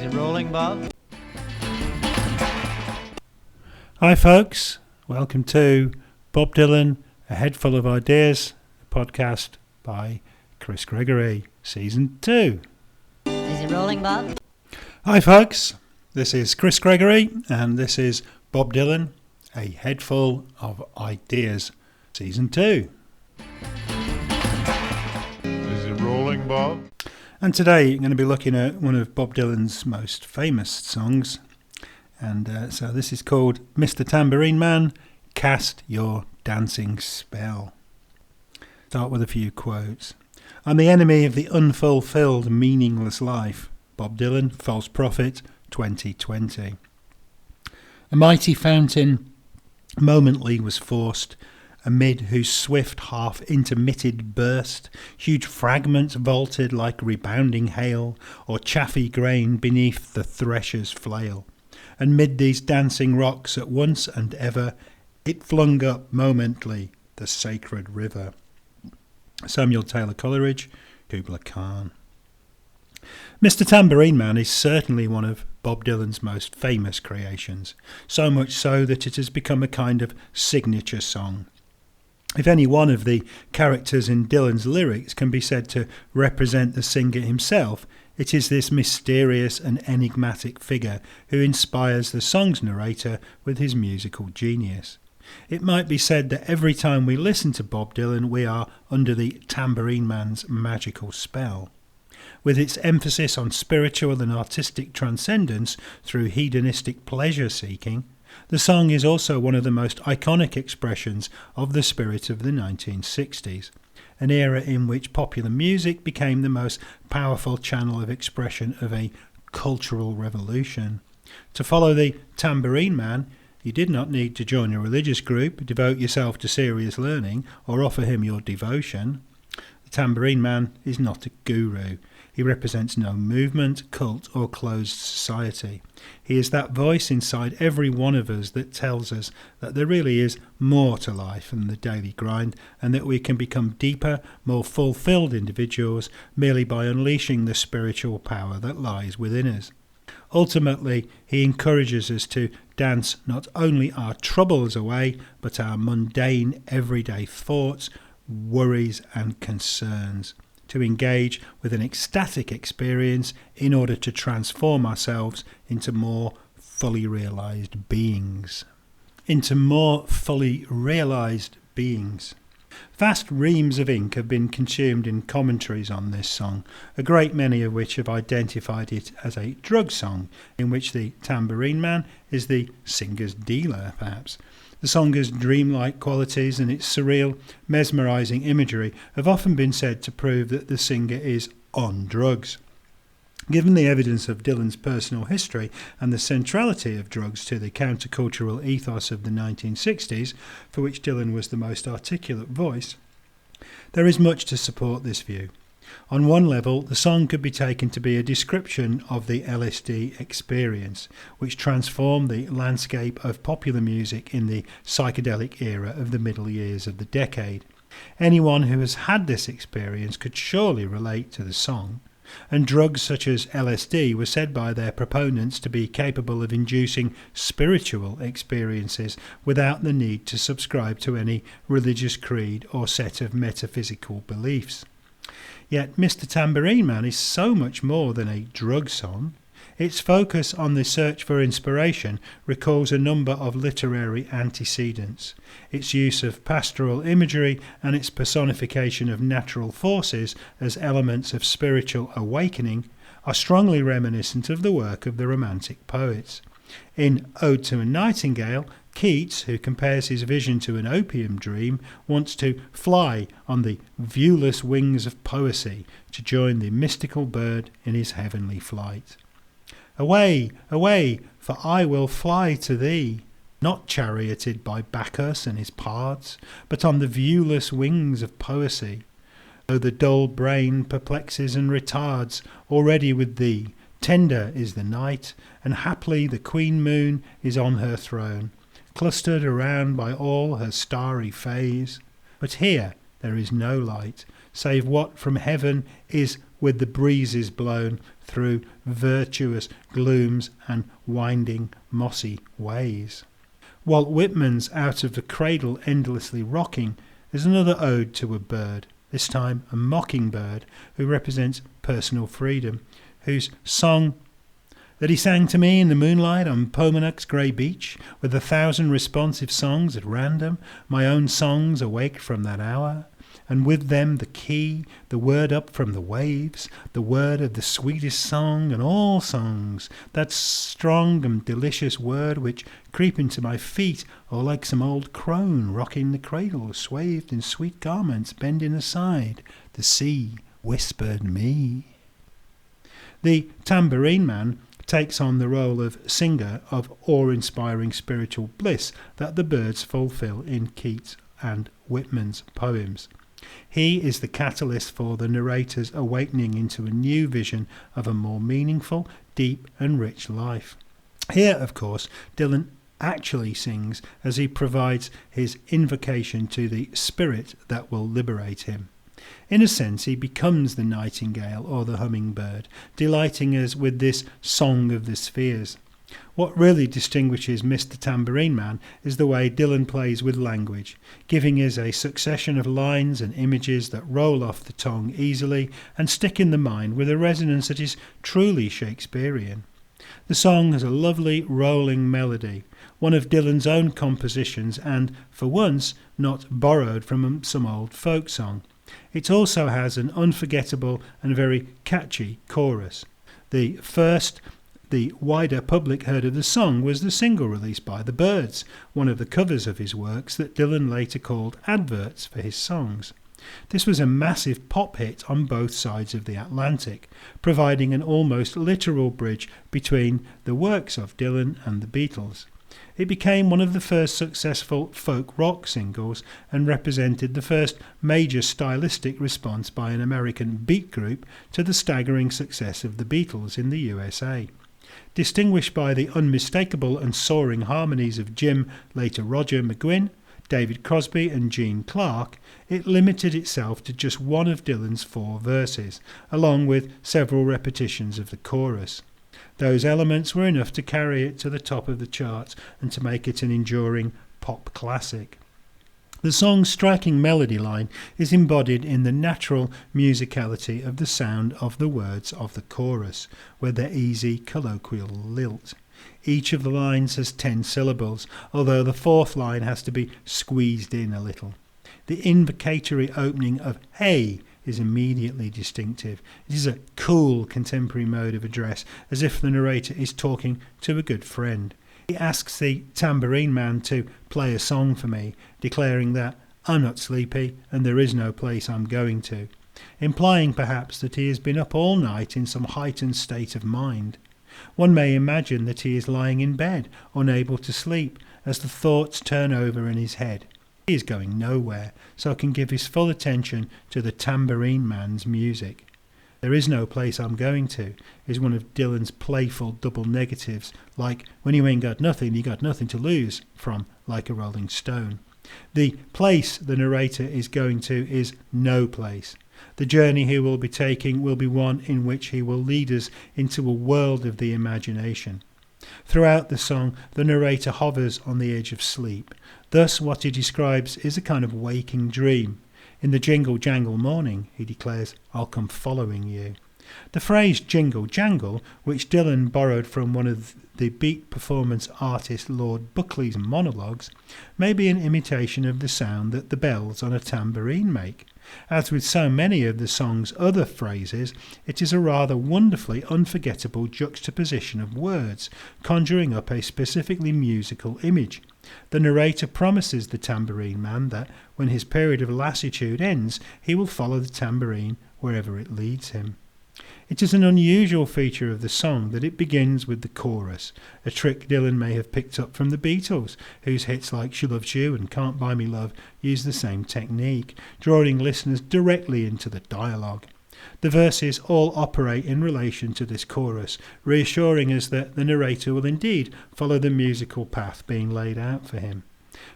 it rolling, Bob? Hi folks, welcome to Bob Dylan, A Headful of Ideas, a podcast by Chris Gregory, Season 2. Is it rolling, Bob? Hi folks, this is Chris Gregory and this is Bob Dylan, A Headful of Ideas, Season 2. Is it rolling, Bob? And today I'm going to be looking at one of Bob Dylan's most famous songs. And so this is called Mr. Tambourine Man, Cast Your Dancing Spell. Start with a few quotes. I'm the enemy of the unfulfilled, meaningless life. Bob Dylan, False Prophet, 2020. A mighty fountain momently was forced, amid whose swift half-intermitted burst huge fragments vaulted like rebounding hail, or chaffy grain beneath the thresher's flail. And mid these dancing rocks at once and ever it flung up momently the sacred river. Samuel Taylor Coleridge, Kubla Khan. Mr. Tambourine Man is certainly one of Bob Dylan's most famous creations, so much so that it has become a kind of signature song. If any one of the characters in Dylan's lyrics can be said to represent the singer himself, it is this mysterious and enigmatic figure who inspires the song's narrator with his musical genius. It might be said that every time we listen to Bob Dylan, we are under the Tambourine Man's magical spell. With its emphasis on spiritual and artistic transcendence through hedonistic pleasure-seeking, the song is also one of the most iconic expressions of the spirit of the 1960s, an era in which popular music became the most powerful channel of expression of a cultural revolution. To follow the Tambourine Man, you did not need to join a religious group, devote yourself to serious learning, or offer him your devotion. The Tambourine Man is not a guru. He represents no movement, cult, or closed society. He is that voice inside every one of us that tells us that there really is more to life than the daily grind, and that we can become deeper, more fulfilled individuals merely by unleashing the spiritual power that lies within us. Ultimately, he encourages us to dance not only our troubles away, but our mundane, everyday thoughts, worries, and concerns, to engage with an ecstatic experience in order to transform ourselves into more fully realized beings. Vast reams of ink have been consumed in commentaries on this song, a great many of which have identified it as a drug song, in which the Tambourine Man is the singer's dealer, perhaps. The songer's dreamlike qualities and its surreal, mesmerising imagery have often been said to prove that the singer is on drugs. Given the evidence of Dylan's personal history and the centrality of drugs to the countercultural ethos of the 1960s, for which Dylan was the most articulate voice, there is much to support this view. On one level, the song could be taken to be a description of the LSD experience, which transformed the landscape of popular music in the psychedelic era of the middle years of the decade. Anyone who has had this experience could surely relate to the song, and drugs such as LSD were said by their proponents to be capable of inducing spiritual experiences without the need to subscribe to any religious creed or set of metaphysical beliefs. Yet Mr. Tambourine Man is so much more than a drug song. Its focus on the search for inspiration recalls a number of literary antecedents. Its use of pastoral imagery and its personification of natural forces as elements of spiritual awakening are strongly reminiscent of the work of the Romantic poets. In Ode to a Nightingale, Keats, who compares his vision to an opium dream, wants to fly on the viewless wings of poesy to join the mystical bird in his heavenly flight. Away, away, for I will fly to thee, not charioted by Bacchus and his pards, but on the viewless wings of poesy. Though the dull brain perplexes and retards, already with thee, tender is the night, and haply the queen moon is on her throne, clustered around by all her starry fays. But here there is no light, save what from heaven is with the breezes blown through virtuous glooms and winding mossy ways. Walt Whitman's Out of the Cradle Endlessly Rocking is another ode to a bird, this time a mockingbird who represents personal freedom, whose song that he sang to me in the moonlight on Pomonak's grey beach, with 1,000 responsive songs at random, my own songs awaked from that hour, and with them the key, the word up from the waves, the word of the sweetest song and all songs, that strong and delicious word which, creeping to my feet, or like some old crone rocking the cradle, swathed in sweet garments, bending aside, the sea whispered me. The Tambourine Man takes on the role of singer of awe-inspiring spiritual bliss that the birds fulfill in Keats and Whitman's poems. He is the catalyst for the narrator's awakening into a new vision of a more meaningful, deep and rich life. Here, of course, Dylan actually sings as he provides his invocation to the spirit that will liberate him. In a sense, he becomes the nightingale or the hummingbird, delighting us with this song of the spheres. What really distinguishes Mr. Tambourine Man is the way Dylan plays with language, giving us a succession of lines and images that roll off the tongue easily and stick in the mind with a resonance that is truly Shakespearean. The song has a lovely rolling melody, one of Dylan's own compositions and, for once, not borrowed from some old folk song. It also has an unforgettable and very catchy chorus. The first the wider public heard of the song was the single released by the Byrds, one of the covers of his works that Dylan later called adverts for his songs. This was a massive pop hit on both sides of the Atlantic, providing an almost literal bridge between the works of Dylan and the Beatles. It became one of the first successful folk rock singles and represented the first major stylistic response by an American beat group to the staggering success of the Beatles in the USA. Distinguished by the unmistakable and soaring harmonies of Jim, later Roger McGuinn, David Crosby and Gene Clark, it limited itself to just one of Dylan's 4 verses, along with several repetitions of the chorus. Those elements were enough to carry it to the top of the charts and to make it an enduring pop classic. The song's striking melody line is embodied in the natural musicality of the sound of the words of the chorus, with their easy colloquial lilt. Each of the lines has 10 syllables, although the 4th line has to be squeezed in a little. The invocatory opening of "Hey" is immediately distinctive. It is a cool contemporary mode of address, as if the narrator is talking to a good friend. He asks the tambourine man to play a song for me, declaring that I'm not sleepy and there is no place I'm going to, implying perhaps that he has been up all night in some heightened state of mind. One may imagine that he is lying in bed, unable to sleep, as the thoughts turn over in his head. He is going nowhere, so can give his full attention to the tambourine man's music. There is no place I'm going to is one of Dylan's playful double negatives, like when you ain't got nothing, you got nothing to lose, from Like a Rolling Stone. The place the narrator is going to is no place. The journey he will be taking will be one in which he will lead us into a world of the imagination. Throughout the song, the narrator hovers on the edge of sleep. Thus, what he describes is a kind of waking dream. In the jingle jangle morning, he declares, I'll come following you. The phrase jingle jangle, which Dylan borrowed from one of the beat performance artist Lord Buckley's monologues, may be an imitation of the sound that the bells on a tambourine make. As with so many of the song's other phrases, it is a rather wonderfully unforgettable juxtaposition of words, conjuring up a specifically musical image. The narrator promises the tambourine man that, when his period of lassitude ends, he will follow the tambourine wherever it leads him. It is an unusual feature of the song that it begins with the chorus, a trick Dylan may have picked up from the Beatles, whose hits like She Loves You and Can't Buy Me Love use the same technique, drawing listeners directly into the dialogue. The verses all operate in relation to this chorus, reassuring us that the narrator will indeed follow the musical path being laid out for him.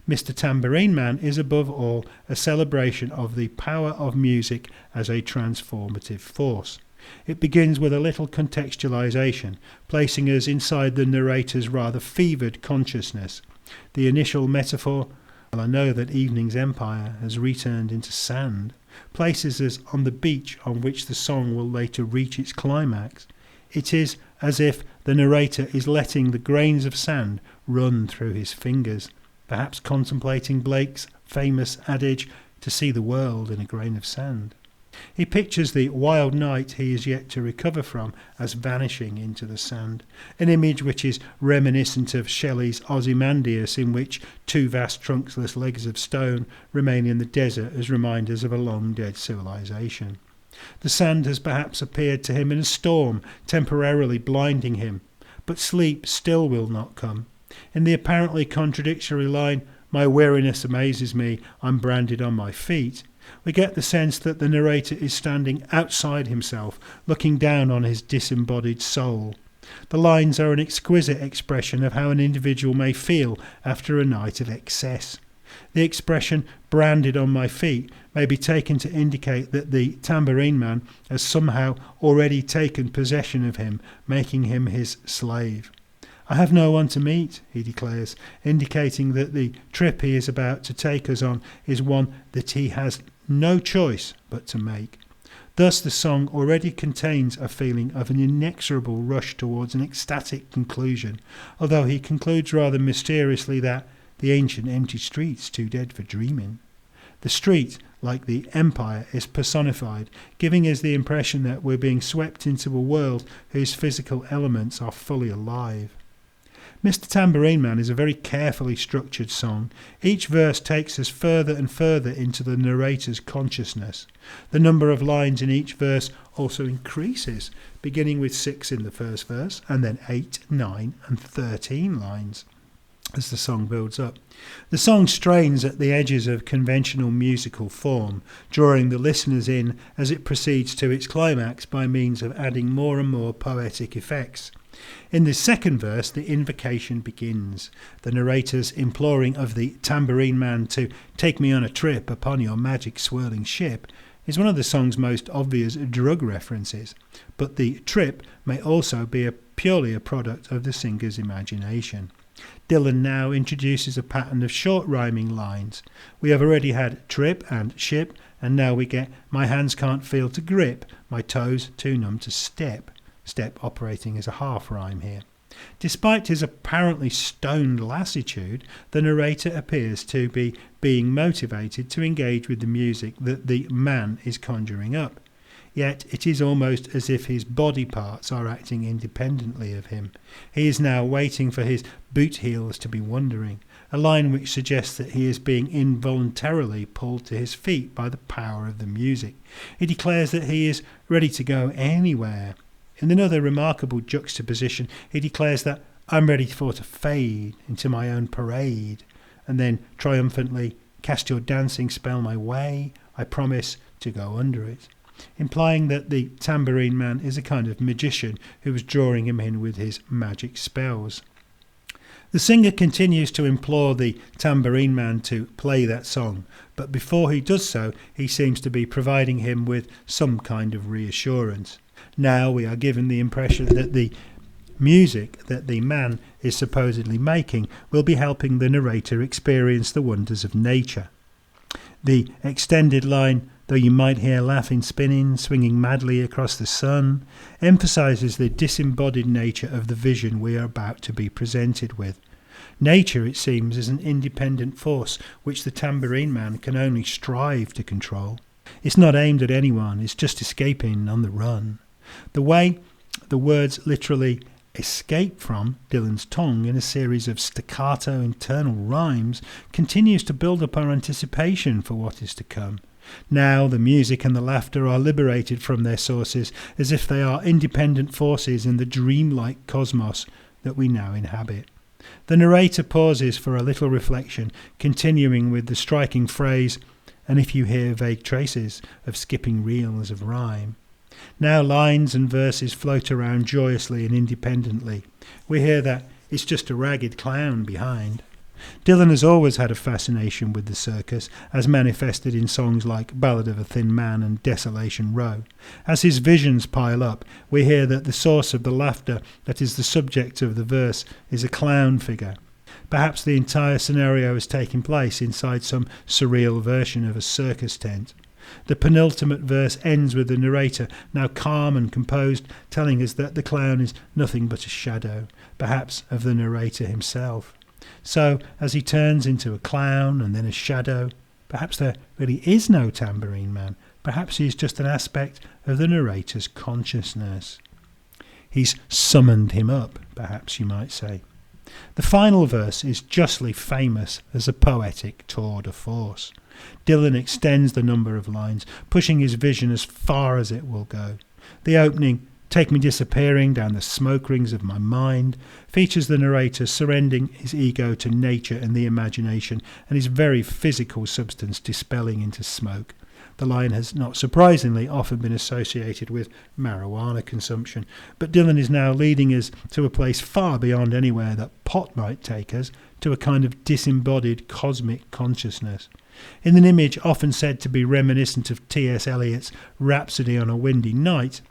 Mr. Tambourine Man is above all a celebration of the power of music as a transformative force. It begins with a little contextualization, placing us inside the narrator's rather fevered consciousness. The initial metaphor, "Well, I know that evening's empire has returned into sand," places us on the beach on which the song will later reach its climax. It is as if the narrator is letting the grains of sand run through his fingers, perhaps contemplating Blake's famous adage, to see the world in a grain of sand. He pictures the wild night he is yet to recover from as vanishing into the sand, an image which is reminiscent of Shelley's Ozymandias, in which two vast trunkless legs of stone remain in the desert as reminders of a long-dead civilization. The sand has perhaps appeared to him in a storm, temporarily blinding him, but sleep still will not come. In the apparently contradictory line, "My weariness amazes me, I'm branded on my feet," we get the sense that the narrator is standing outside himself, looking down on his disembodied soul. The lines are an exquisite expression of how an individual may feel after a night of excess. The expression "branded on my feet" may be taken to indicate that the tambourine man has somehow already taken possession of him, making him his slave. "I have no one to meet," he declares, indicating that the trip he is about to take us on is one that he has no choice but to make. Thus the song already contains a feeling of an inexorable rush towards an ecstatic conclusion, although he concludes rather mysteriously that "the ancient empty street's too dead for dreaming." The street, like the empire, is personified, giving us the impression that we're being swept into a world whose physical elements are fully alive. Mr. Tambourine Man is a very carefully structured song. Each verse takes us further and further into the narrator's consciousness. The number of lines in each verse also increases, beginning with 6 in the first verse, and then 8, 9 and 13 lines as the song builds up. The song strains at the edges of conventional musical form, drawing the listeners in as it proceeds to its climax by means of adding more and more poetic effects. In the second verse, the invocation begins. The narrator's imploring of the tambourine man to take me on a trip upon your magic swirling ship is one of the song's most obvious drug references, but the trip may also be purely a product of the singer's imagination. Dylan now introduces a pattern of short rhyming lines. We have already had trip and ship, and now we get my hands can't feel to grip, my toes too numb to step. Step operating as a half rhyme here. Despite his apparently stoned lassitude, the narrator appears to be being motivated to engage with the music that the man is conjuring up. Yet it is almost as if his body parts are acting independently of him. He is now waiting for his boot heels to be wandering, a line which suggests that he is being involuntarily pulled to his feet by the power of the music. He declares that he is ready to go anywhere. In another remarkable juxtaposition, he declares that I'm ready for to fade into my own parade, and then triumphantly, cast your dancing spell my way, I promise to go under it, implying that the tambourine man is a kind of magician who was drawing him in with his magic spells. The singer continues to implore the tambourine man to play that song, but before he does so, he seems to be providing him with some kind of reassurance. Now we are given the impression that the music that the man is supposedly making will be helping the narrator experience the wonders of nature. The extended line, though you might hear laughing spinning, swinging madly across the sun, emphasizes the disembodied nature of the vision we are about to be presented with. Nature, it seems, is an independent force which the tambourine man can only strive to control. It's not aimed at anyone, it's just escaping on the run. The way the words literally escape from Dylan's tongue in a series of staccato internal rhymes continues to build up our anticipation for what is to come. Now the music and the laughter are liberated from their sources as if they are independent forces in the dreamlike cosmos that we now inhabit. The narrator pauses for a little reflection, continuing with the striking phrase, and if you hear vague traces of skipping reels of rhyme. Now lines and verses float around joyously and independently. We hear that it's just a ragged clown behind. Dylan has always had a fascination with the circus, as manifested in songs like Ballad of a Thin Man and Desolation Row. As his visions pile up, we hear that the source of the laughter that is the subject of the verse is a clown figure. Perhaps the entire scenario is taking place inside some surreal version of a circus tent. The penultimate verse ends with the narrator, now calm and composed, telling us that the clown is nothing but a shadow, perhaps of the narrator himself. So, as he turns into a clown and then a shadow, perhaps there really is no tambourine man. Perhaps he is just an aspect of the narrator's consciousness. He's summoned him up, perhaps you might say. The final verse is justly famous as a poetic tour de force. Dylan extends the number of lines, pushing his vision as far as it will go. The opening, "Take me disappearing down the smoke rings of my mind," features the narrator surrendering his ego to nature and the imagination, and his very physical substance dispelling into smoke. The line has, not surprisingly, often been associated with marijuana consumption, but Dylan is now leading us to a place far beyond anywhere that pot might take us, to a kind of disembodied cosmic consciousness. In an image often said to be reminiscent of T.S. Eliot's Rhapsody on a Windy Night,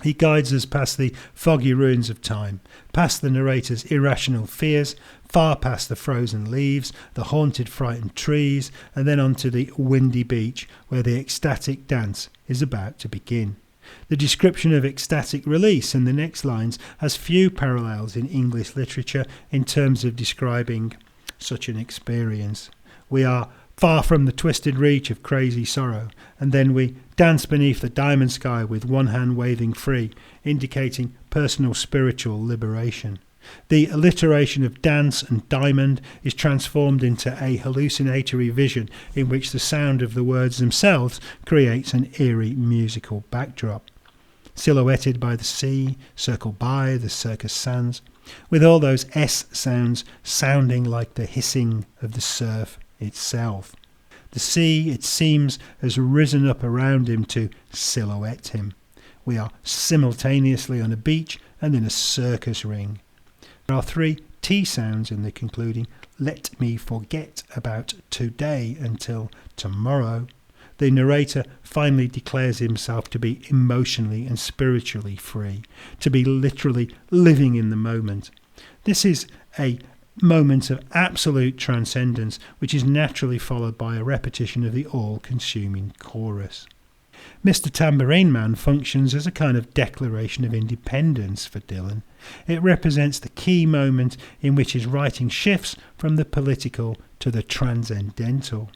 he guides us past the foggy ruins of time, past the narrator's irrational fears, far past the frozen leaves, the haunted, frightened trees, and then onto the windy beach where the ecstatic dance is about to begin. The description of ecstatic release in the next lines has few parallels in English literature in terms of describing such an experience. We are far from the twisted reach of crazy sorrow, and then we dance beneath the diamond sky with one hand waving free, indicating personal spiritual liberation. The alliteration of dance and diamond is transformed into a hallucinatory vision in which the sound of the words themselves creates an eerie musical backdrop. Silhouetted by the sea, circled by the circus sands, with all those S sounds sounding like the hissing of the surf itself. The sea, it seems, has risen up around him to silhouette him. We are simultaneously on a beach and in a circus ring. There are 3 T sounds in the concluding "Let me forget about today until tomorrow." The narrator finally declares himself to be emotionally and spiritually free, to be literally living in the moment. This is a moment of absolute transcendence, which is naturally followed by a repetition of the all-consuming chorus. Mr. Tambourine Man functions as a kind of declaration of independence for Dylan. It represents the key moment in which his writing shifts from the political to the transcendental.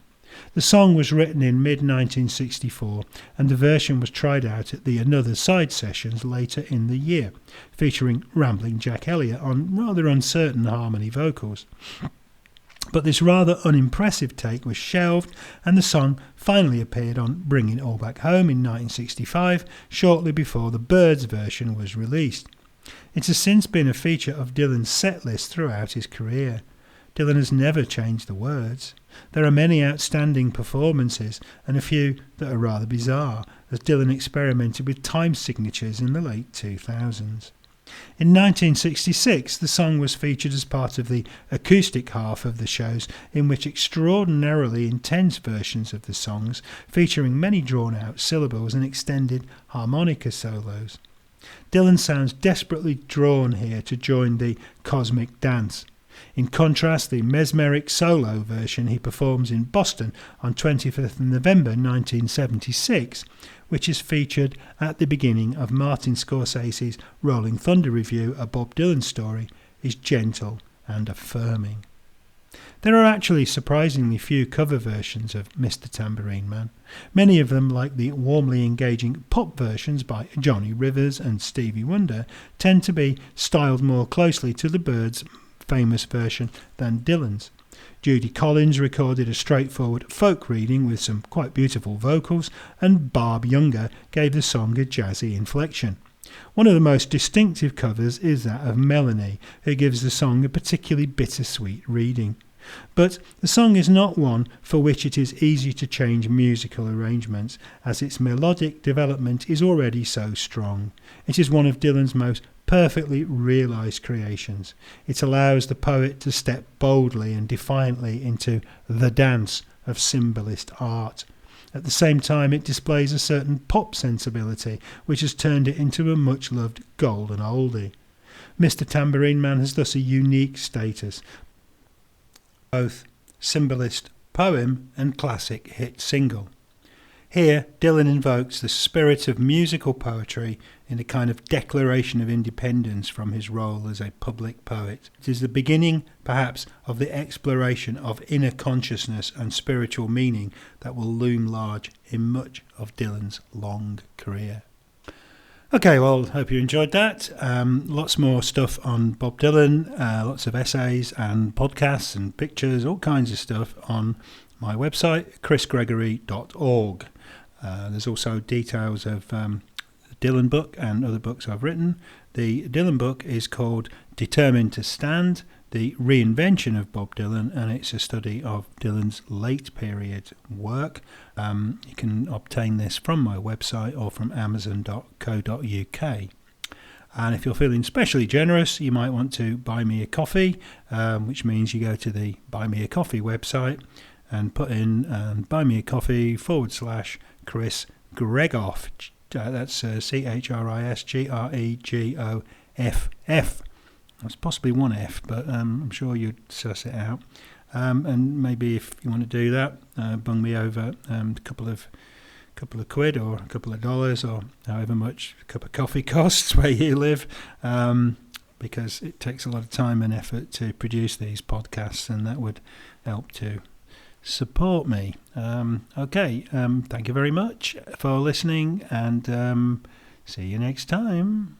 The song was written in mid-1964, and the version was tried out at the Another Side sessions later in the year, featuring Rambling Jack Elliott on rather uncertain harmony vocals. But this rather unimpressive take was shelved, and the song finally appeared on Bring It All Back Home in 1965, shortly before the Byrds version was released. It has since been a feature of Dylan's setlist throughout his career. Dylan has never changed the words. There are many outstanding performances, and a few that are rather bizarre, as Dylan experimented with time signatures in the late 2000s. In 1966, the song was featured as part of the acoustic half of the shows, in which extraordinarily intense versions of the songs, featuring many drawn-out syllables and extended harmonica solos. Dylan sounds desperately drawn here to join the cosmic dance. In contrast, the mesmeric solo version he performs in Boston on 25th November 1976, which is featured at the beginning of Martin Scorsese's Rolling Thunder review, A Bob Dylan Story, is gentle and affirming. There are actually surprisingly few cover versions of Mr. Tambourine Man. Many of them, like the warmly engaging pop versions by Johnny Rivers and Stevie Wonder, tend to be styled more closely to the Byrds' famous version than Dylan's. Judy Collins recorded a straightforward folk reading with some quite beautiful vocals, and Barb Younger gave the song a jazzy inflection. One of the most distinctive covers is that of Melanie, who gives the song a particularly bittersweet reading. But the song is not one for which it is easy to change musical arrangements, as its melodic development is already so strong. It is one of Dylan's most perfectly realised creations. It allows the poet to step boldly and defiantly into the dance of symbolist art. At the same time, it displays a certain pop sensibility which has turned it into a much-loved golden oldie. Mr. Tambourine Man has thus a unique status, both symbolist poem and classic hit single. Here, Dylan invokes the spirit of musical poetry in a kind of declaration of independence from his role as a public poet. It is the beginning, perhaps, of the exploration of inner consciousness and spiritual meaning that will loom large in much of Dylan's long career. Okay, well, hope you enjoyed that. Lots more stuff on Bob Dylan, lots of essays and podcasts and pictures, all kinds of stuff on my website, chrisgregory.org. There's also details of the Dylan book and other books I've written. The Dylan book is called Determined to Stand, the Reinvention of Bob Dylan, and it's a study of Dylan's late period work. You can obtain this from my website or from amazon.co.uk. And if you're feeling especially generous, you might want to buy me a coffee, which means you go to the Buy Me a Coffee website and put in buymeacoffee.com/Chris Gregoff. That's CHRISGREGOFF. That's possibly one F, but I'm sure you'd suss it out. And maybe if you want to do that, bung me over a couple of quid or a couple of dollars or however much a cup of coffee costs where you live, because it takes a lot of time and effort to produce these podcasts, and that would help to support me. Thank you very much for listening, and see you next time.